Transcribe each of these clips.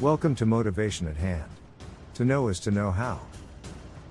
Welcome to Motivation at Hand. To know is to know how.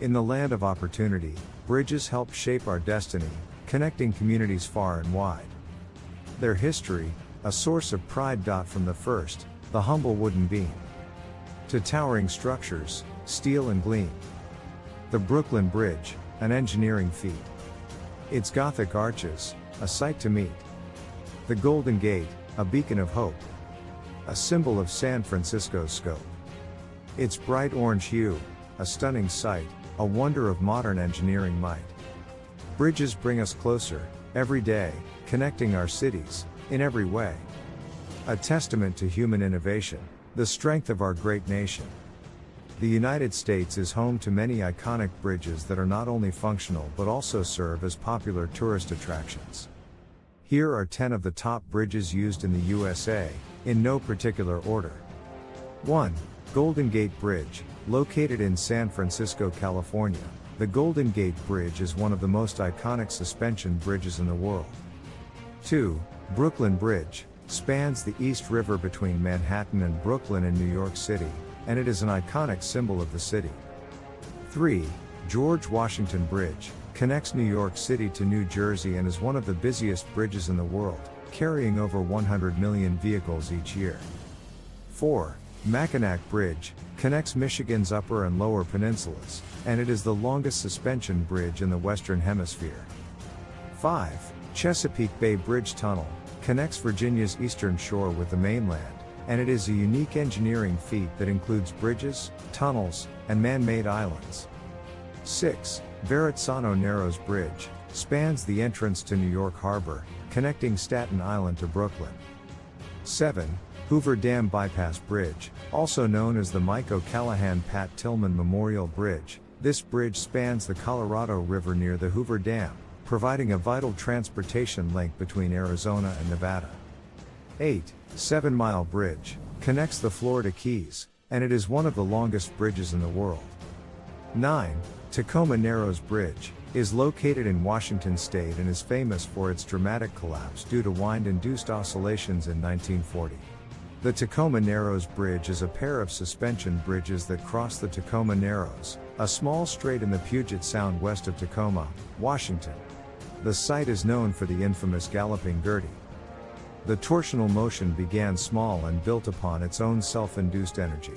In the land of opportunity, bridges help shape our destiny, connecting communities far and wide. Their history, a source of pride. From the first, the humble wooden beam, to towering structures, steel and gleam. The Brooklyn Bridge, an engineering feat. Its Gothic arches, a sight to meet. The Golden Gate, a beacon of hope. A symbol of San Francisco's scope. Its bright orange hue, a stunning sight, a wonder of modern engineering might. Bridges bring us closer, every day, connecting our cities, in every way. A testament to human innovation, the strength of our great nation. The United States is home to many iconic bridges that are not only functional but also serve as popular tourist attractions. Here are 10 of the top bridges used in the USA, in no particular order. 1. Golden Gate Bridge, located in San Francisco, California. The Golden Gate Bridge is one of the most iconic suspension bridges in the world. 2. Brooklyn Bridge, spans the East River between Manhattan and Brooklyn in New York City, and it is an iconic symbol of the city. 3. George Washington Bridge, connects New York City to New Jersey and is one of the busiest bridges in the world, carrying over 100 million vehicles each year. 4. Mackinac Bridge, connects Michigan's upper and lower peninsulas, and it is the longest suspension bridge in the Western Hemisphere. 5. Chesapeake Bay Bridge Tunnel, connects Virginia's eastern shore with the mainland, and it is a unique engineering feat that includes bridges, tunnels, and man-made islands. 6. Verrazzano-Narrows Bridge, spans the entrance to New York Harbor, connecting Staten Island to Brooklyn. 7. Hoover Dam Bypass Bridge, also known as the Mike O'Callahan Pat Tillman Memorial Bridge. This bridge spans the Colorado River near the Hoover Dam, providing a vital transportation link between Arizona and Nevada. 8. 7 Mile Bridge, connects the Florida Keys, and it is one of the longest bridges in the world. 9. Tacoma Narrows Bridge, is located in Washington State and is famous for its dramatic collapse due to wind-induced oscillations in 1940. The Tacoma Narrows Bridge is a pair of suspension bridges that cross the Tacoma Narrows, a small strait in the Puget Sound west of Tacoma, Washington. The site is known for the infamous Galloping Gertie. The torsional motion began small and built upon its own self-induced energy.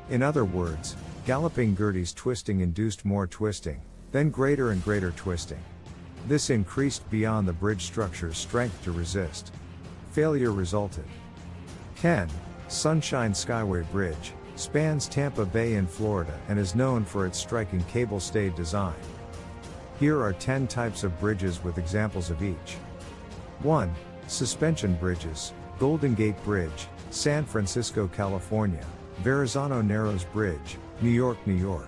In other words, Galloping Gertie's twisting induced more twisting, then greater and greater twisting. This increased beyond the bridge structure's strength to resist. Failure resulted. 10. Sunshine Skyway Bridge, spans Tampa Bay in Florida and is known for its striking cable-stayed design. Here are 10 types of bridges with examples of each. 1. Suspension bridges, Golden Gate Bridge, San Francisco, California. Verrazzano-Narrows Bridge, New York, New York.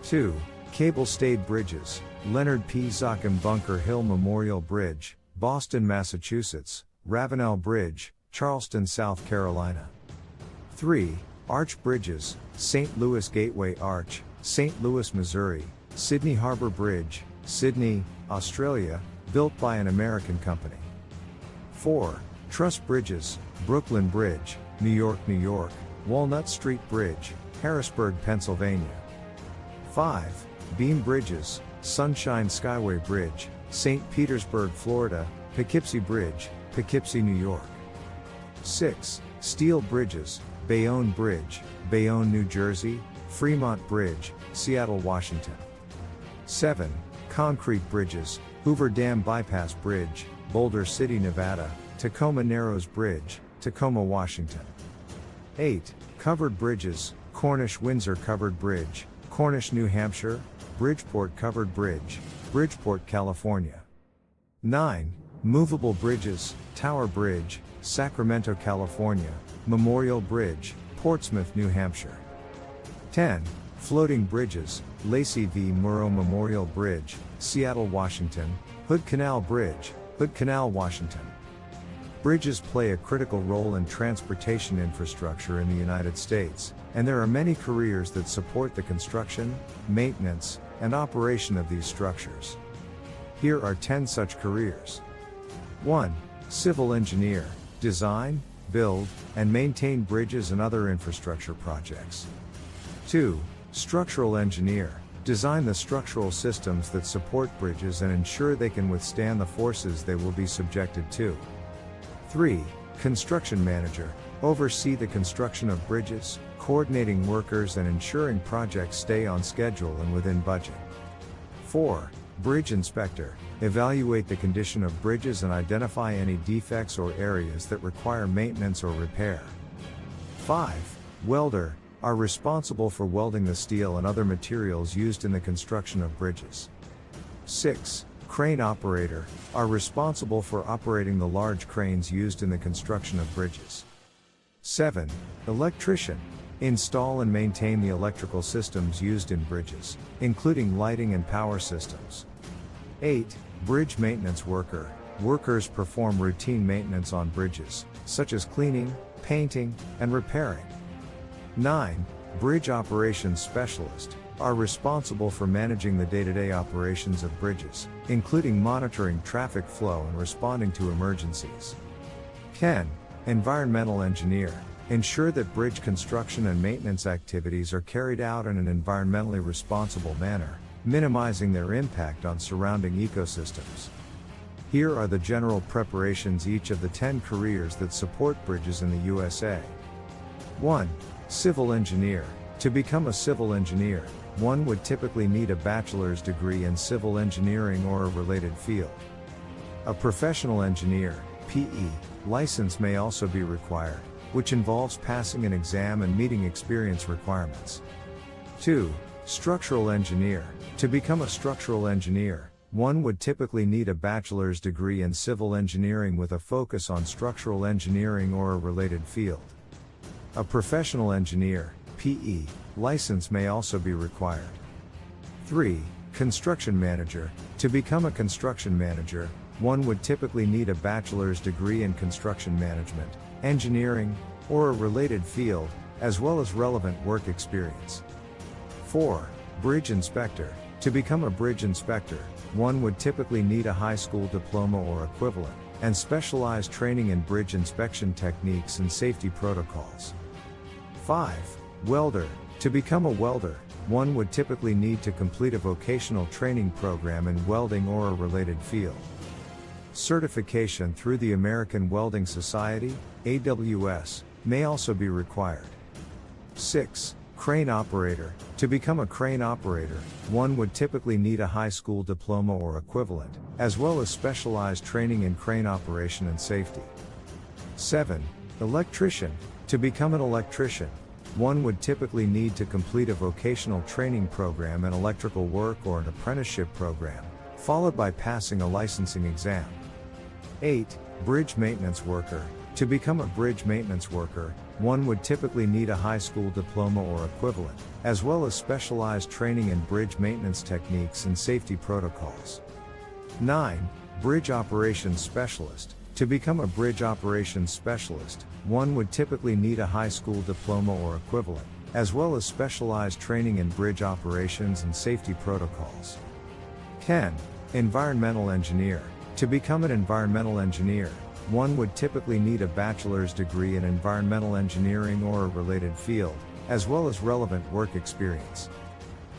2. Cable-stayed bridges, Leonard P. Zachem Bunker Hill Memorial Bridge, Boston, Massachusetts. Ravenel Bridge, Charleston, South Carolina. 3. Arch bridges, St. Louis Gateway Arch, St. Louis, Missouri. Sydney Harbor Bridge, Sydney, Australia, built by an American company. 4. Truss bridges, Brooklyn Bridge, New York, New York. Walnut Street Bridge, Harrisburg, Pennsylvania. 5. Beam bridges, Sunshine Skyway Bridge, St. Petersburg, Florida. Poughkeepsie Bridge, Poughkeepsie, New York. 6. Steel bridges, Bayonne Bridge, Bayonne, New Jersey. Fremont Bridge, Seattle, Washington. 7. Concrete bridges, Hoover Dam Bypass Bridge, Boulder City, Nevada. Tacoma Narrows Bridge, Tacoma, Washington. 8. Covered bridges, Cornish-Windsor Covered Bridge, Cornish, New Hampshire. Bridgeport Covered Bridge, Bridgeport, California. 9. Movable bridges, Tower Bridge, Sacramento, California. Memorial Bridge, Portsmouth, New Hampshire. 10. Floating bridges, Lacey v. Murrow Memorial Bridge, Seattle, Washington. Hood Canal Bridge, Hood Canal, Washington. Bridges play a critical role in transportation infrastructure in the United States, and there are many careers that support the construction, maintenance, and operation of these structures. Here are 10 such careers. 1. Civil engineer, design, build, and maintain bridges and other infrastructure projects. 2. Structural engineer. Design the structural systems that support bridges and ensure they can withstand the forces they will be subjected to. 3. Construction manager. Oversee the construction of bridges, coordinating workers and ensuring projects stay on schedule and within budget. 4. Bridge inspector. Evaluate the condition of bridges and identify any defects or areas that require maintenance or repair. 5. Welder. Are responsible for welding the steel and other materials used in the construction of bridges. 6. Crane operator. Are responsible for operating the large cranes used in the construction of bridges. 7. Electrician. Install and maintain the electrical systems used in bridges, including lighting and power systems. 8. Bridge maintenance worker. Workers perform routine maintenance on bridges, such as cleaning, painting, and repairing. 9. Bridge operations specialist. Are responsible for managing the day-to-day operations of bridges, including monitoring traffic flow and responding to emergencies. 10. Environmental engineer. Ensure that bridge construction and maintenance activities are carried out in an environmentally responsible manner, minimizing their impact on surrounding ecosystems. Here are the general preparations each of the 10 careers that support bridges in the USA. 1. Civil engineer. To become a civil engineer, one would typically need a bachelor's degree in civil engineering or a related field. A professional engineer, PE, license may also be required, which involves passing an exam and meeting experience requirements. 2. Structural engineer. To become a structural engineer, one would typically need a bachelor's degree in civil engineering with a focus on structural engineering or a related field. A professional engineer, PE, license may also be required. 3. Construction manager. To become a construction manager, one would typically need a bachelor's degree in construction management, engineering, or a related field, as well as relevant work experience. 4. Bridge inspector. To become a bridge inspector, one would typically need a high school diploma or equivalent, and specialized training in bridge inspection techniques and safety protocols. 5. Welder. To become a welder, one would typically need to complete a vocational training program in welding or a related field. Certification through the American Welding Society, AWS, may also be required. 6. Crane operator. To become a crane operator, one would typically need a high school diploma or equivalent, as well as specialized training in crane operation and safety. 7. Electrician. To become an electrician, one would typically need to complete a vocational training program in electrical work or an apprenticeship program, followed by passing a licensing exam. 8. Bridge maintenance worker. To become a bridge maintenance worker, one would typically need a high school diploma or equivalent, as well as specialized training in bridge maintenance techniques and safety protocols. 9. Bridge operations specialist. To become a bridge operations specialist, one would typically need a high school diploma or equivalent, as well as specialized training in bridge operations and safety protocols. 10. Environmental engineer. To become an environmental engineer, one would typically need a bachelor's degree in environmental engineering or a related field, as well as relevant work experience.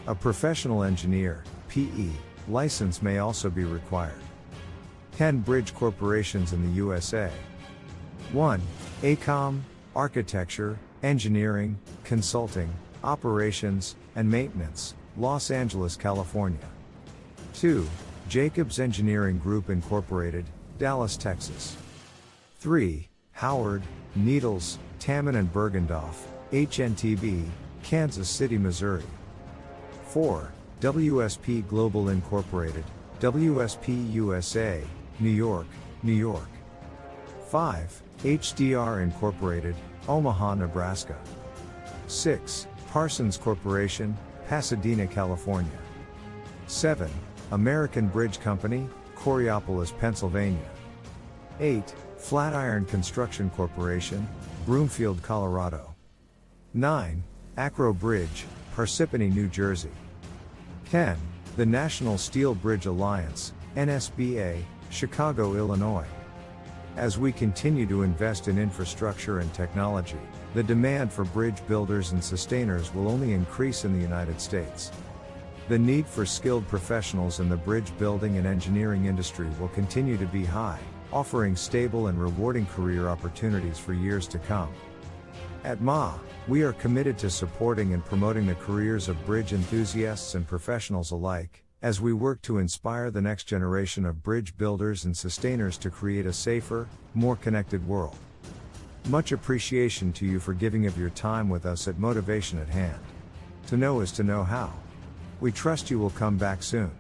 A professional engineer, PE, license may also be required. 10 bridge corporations in the USA. 1. AECOM, architecture, engineering, consulting, operations, and maintenance, Los Angeles, California. 2. Jacobs Engineering Group Incorporated, Dallas, Texas. 3. Howard, Needles, Tamman and Bergendorf, HNTB, Kansas City, Missouri. 4. WSP Global Incorporated, WSP USA, New York, New York. 5. HDR Incorporated, Omaha, Nebraska. 6. Parsons Corporation, Pasadena, California. 7. American Bridge Company, Coraopolis, Pennsylvania. 8. Flatiron Construction Corporation, Broomfield, Colorado. 9. Acro Bridge, Parsippany, New Jersey. 10. The National Steel Bridge Alliance, NSBA, Chicago, Illinois. As we continue to invest in infrastructure and technology, the demand for bridge builders and sustainers will only increase in the United States. The need for skilled professionals in the bridge building and engineering industry will continue to be high, offering stable and rewarding career opportunities for years to come. At MA, we are committed to supporting and promoting the careers of bridge enthusiasts and professionals alike, as we work to inspire the next generation of bridge builders and sustainers to create a safer, more connected world. Much appreciation to you for giving of your time with us at Motivation at Hand. To know is to know how. We trust you will come back soon.